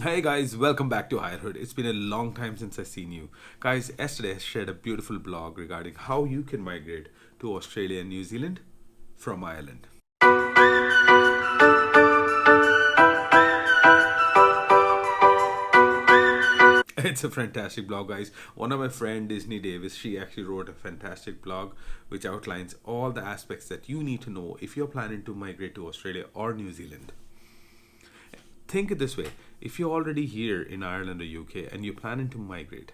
Hey guys, welcome back to Hirehood. It's been a long time since I've seen you. Guys, yesterday I shared a beautiful blog regarding how you can migrate to Australia and New Zealand from Ireland. It's a fantastic blog, guys. One of my friend Disney Davis, she actually wrote a fantastic blog which outlines all the aspects that you need to know if you're planning to migrate to Australia or New Zealand. Think it this way: if you're already here in Ireland or UK and you're planning to migrate,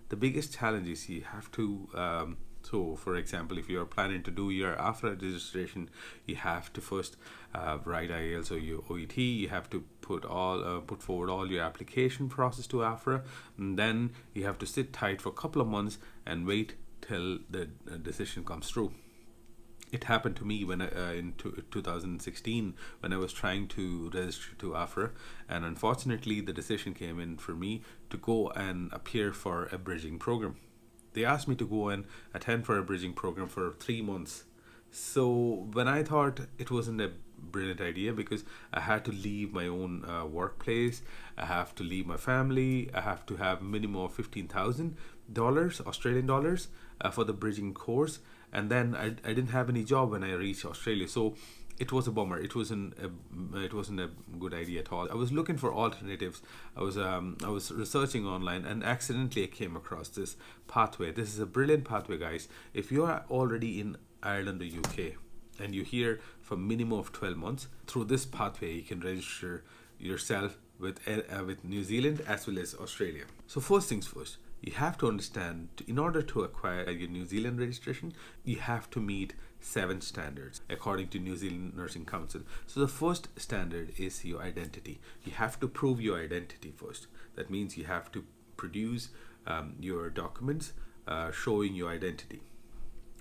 the biggest challenge is you have to so for example, if you're planning to do your AFRA registration, you have to first write Ielts or your OET. You have to put forward all your application process to AFRA, and then you have to sit tight for a couple of months and wait till the decision comes through. It happened to me when in 2016 when I was trying to register to AFRA, and unfortunately the decision came in for me to go and appear for a bridging program. They asked me to go and attend for a bridging program for 3 months. So when I thought it wasn't a brilliant idea, because I had to leave my own workplace, I have to leave my family, I have to have minimum of $15,000 Australian dollars for the bridging course, and then I didn't have any job when I reached Australia. So it was a bummer. It wasn't a good idea at all. I was looking for alternatives. I was researching online, and accidentally I came across this pathway. This is a brilliant pathway, guys. If you are already in Ireland or UK and you're here for minimum of 12 months, through this pathway you can register yourself with New Zealand as well as Australia. So first things first, you have to understand, in order to acquire your New Zealand registration, you have to meet 7 standards according to New Zealand Nursing Council. So the first standard is your identity. You have to prove your identity first. That means you have to produce your documents showing your identity.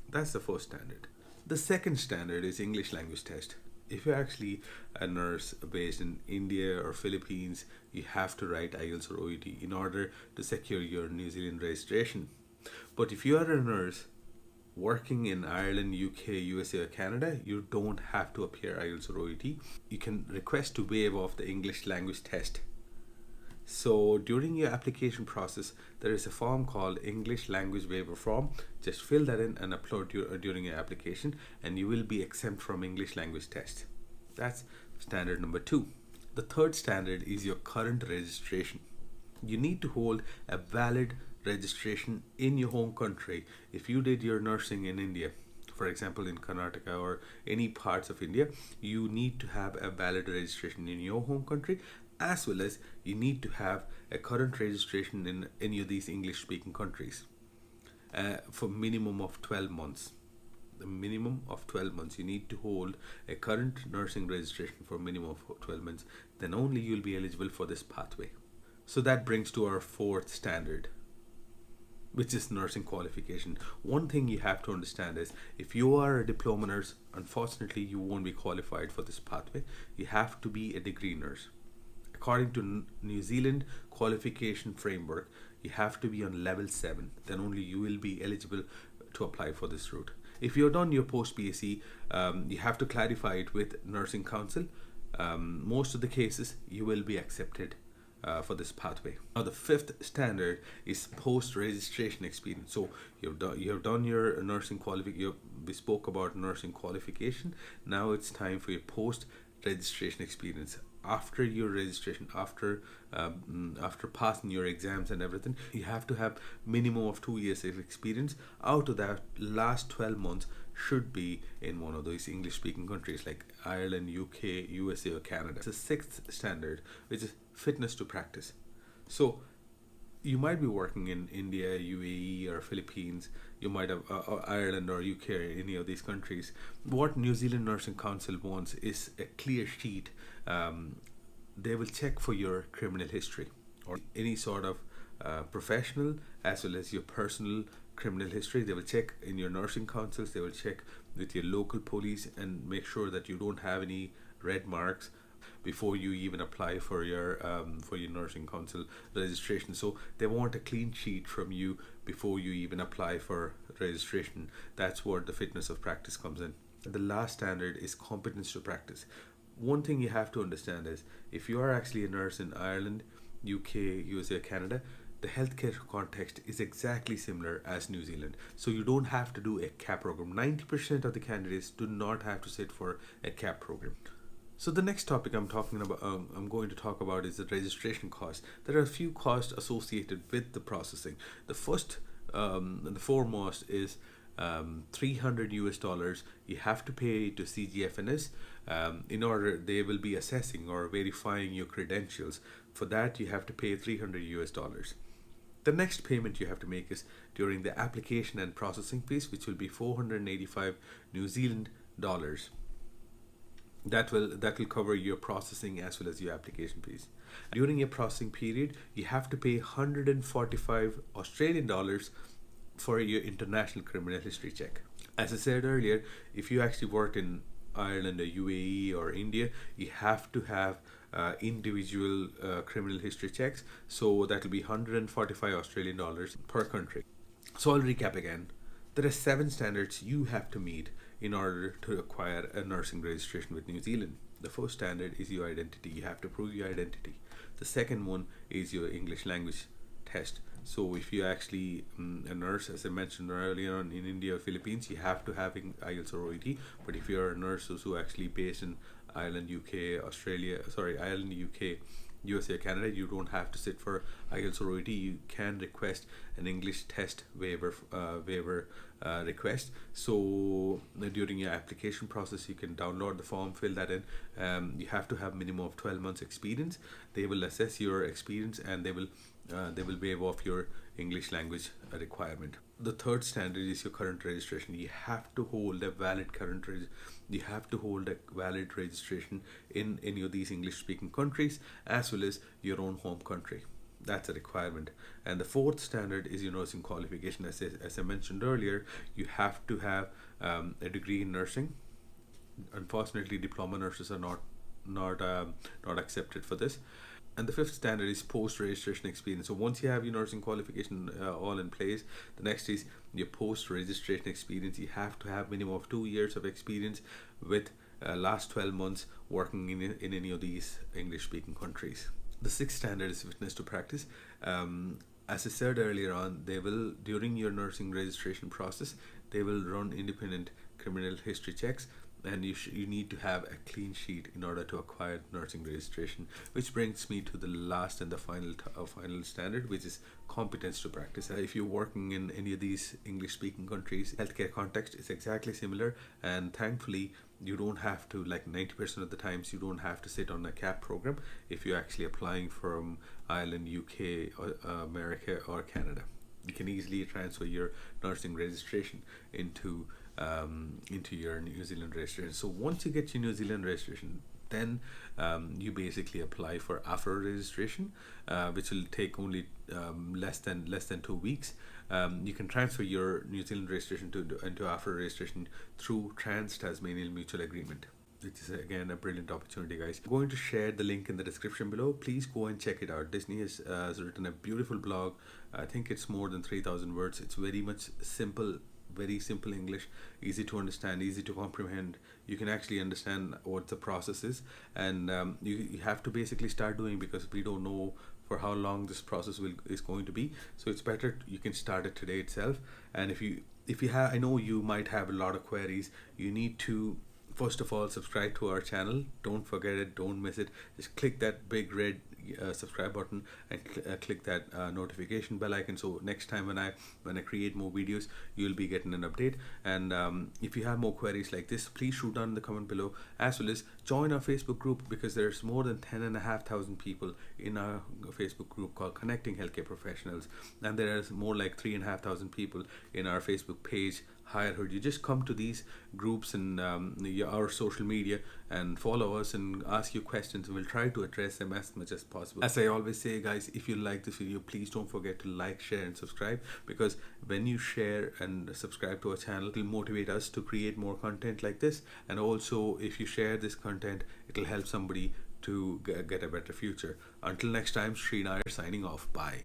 That's the first standard. The second standard is English language test. If you're actually a nurse based in India or Philippines, you have to write Ielts or OET in order to secure your New Zealand registration. But if you are a nurse working in Ireland, UK, USA or Canada, you don't have to appear Ielts or OET. You can request to waive off the English language test. So during your application process, there is a form called English language waiver form. Just fill that in and upload during your application, and you will be exempt from English language test. That's standard number 2. The third standard is your current registration. You need to hold a valid registration in your home country. If you did your nursing in India, for example in Karnataka or any parts of India, you need to have a valid registration in your home country, as well as you need to have a current registration in any of these English speaking countries for minimum of 12 months. The minimum of 12 months, you need to hold a current nursing registration for minimum of 12 months. Then only you'll be eligible for this pathway. So that brings to our fourth standard, which is nursing qualification. One thing you have to understand is, if you are a diploma nurse, unfortunately you won't be qualified for this pathway. You have to be a degree nurse. According to New Zealand qualification framework, you have to be on level 7. Then only you will be eligible to apply for this route. If you're done your post BSc, you have to clarify it with Nursing Council. Most of the cases you will be accepted for this pathway. Now the fifth standard is post registration experience. So you have done your nursing qualification. We spoke about nursing qualification. Now it's time for your post registration experience. After your registration, after passing your exams and everything, you have to have minimum of 2 years of experience. Out of that, last 12 months should be in one of those English speaking countries like Ireland, UK, USA or Canada. The sixth standard, which is fitness to practice. So you might be working in India, UAE or Philippines, you might have Ireland or UK or any of these countries. What New Zealand Nursing Council wants is a clear sheet. They will check for your criminal history or any sort of professional as well as your personal criminal history. They will check in your nursing councils, they will check with your local police and make sure that you don't have any red marks before you even apply for your nursing council registration. So they want a clean sheet from you before you even apply for registration. That's where the fitness of practice comes in. The last standard is competence to practice. One thing you have to understand is, if you are actually a nurse in Ireland, UK, USA, Canada, the healthcare context is exactly similar as New Zealand. So you don't have to do a CAP program. 90% of the candidates do not have to sit for a CAP program. So the next topic I'm going to talk about is the registration cost. There are a few costs associated with the processing. The first, the foremost is 300 US dollars you have to pay to CGFNS in order they will be assessing or verifying your credentials. For that you have to pay 300 US dollars. The next payment you have to make is during the application and processing fees, which will be 485 New Zealand dollars. That will cover your processing as well as your application fees. During your processing period, you have to pay 145 Australian dollars for your international criminal history check. As I said earlier, if you actually worked in Ireland or UAE or India, you have to have individual criminal history checks. So that will be 145 Australian dollars per country. So I'll recap again. There are 7 standards you have to meet in order to acquire a nursing registration with New Zealand. The first standard is your identity. You have to prove your identity. The second one is your English language test. So if you're actually a nurse, as I mentioned earlier on, in India or Philippines, you have to have Ielts or OET. But if you're a nurse who's actually based in Ireland, Ireland, UK, USA, Canada, you don't have to sit for Ielts or OET. You can request an English test waiver request. So during your application process, you can download the form, fill that in. You have to have minimum of 12 months experience. They will assess your experience and they will waive off your English language requirement. The third standard is your current registration. You have to hold a valid registration in any of these English speaking countries as well as your own home country. That's a requirement. And the fourth standard is your nursing qualification. As I mentioned earlier, you have to have a degree in nursing. Unfortunately, diploma nurses are not accepted for this. And the fifth standard is post-registration experience. So once you have your nursing qualification all in place, the next is your post-registration experience. You have to have minimum of 2 years of experience with last 12 months working in any of these English-speaking countries. The sixth standard is fitness to practice. As I said earlier on, they will, during your nursing registration process, they will run independent criminal history checks, and you need to have a clean sheet in order to acquire nursing registration, which brings me to the last and the final standard, which is competence to practice. If you're working in any of these English speaking countries, healthcare context is exactly similar, and thankfully you don't have to, like 90% of the times, you don't have to sit on a CAP program if you're actually applying from Ireland, UK, or America or Canada. You can easily transfer your nursing registration into your New Zealand registration. So once you get your New Zealand registration, then you basically apply for AFRA registration, which will take only less than 2 weeks. You can transfer your New Zealand registration into AFRA registration through Trans-Tasmanian Mutual Agreement, which is again a brilliant opportunity, guys. I'm going to share the link in the description below. Please go and check it out. Disney has written a beautiful blog. I think it's more than 3,000 words. It's very much simple, very simple English, easy to understand, easy to comprehend. You can actually understand what the process is, and you have to basically start doing, because we don't know for how long this process is going to be. So it's better you can start it today itself. And if you have, I know you might have a lot of queries. You need to first of all subscribe to our channel. Don't forget it, don't miss it. Just click that big red subscribe button and click that notification bell icon, so next time when I create more videos, you'll be getting an update. And if you have more queries like this, please shoot down in the comment below, as well as join our Facebook group, because there's more than 10,500 people in our Facebook group called Connecting Healthcare Professionals, and there is more like 3,500 people in our Facebook page, Hirehood. You just come to these groups and our social media and follow us and ask your questions, and we'll try to address them as much as possible. As I always say, guys, if you like this video, please don't forget to like, share and subscribe, because when you share and subscribe to our channel, it will motivate us to create more content like this. And also, if you share this content, it'll help somebody to get a better future. Until next time, Srinair signing off. Bye.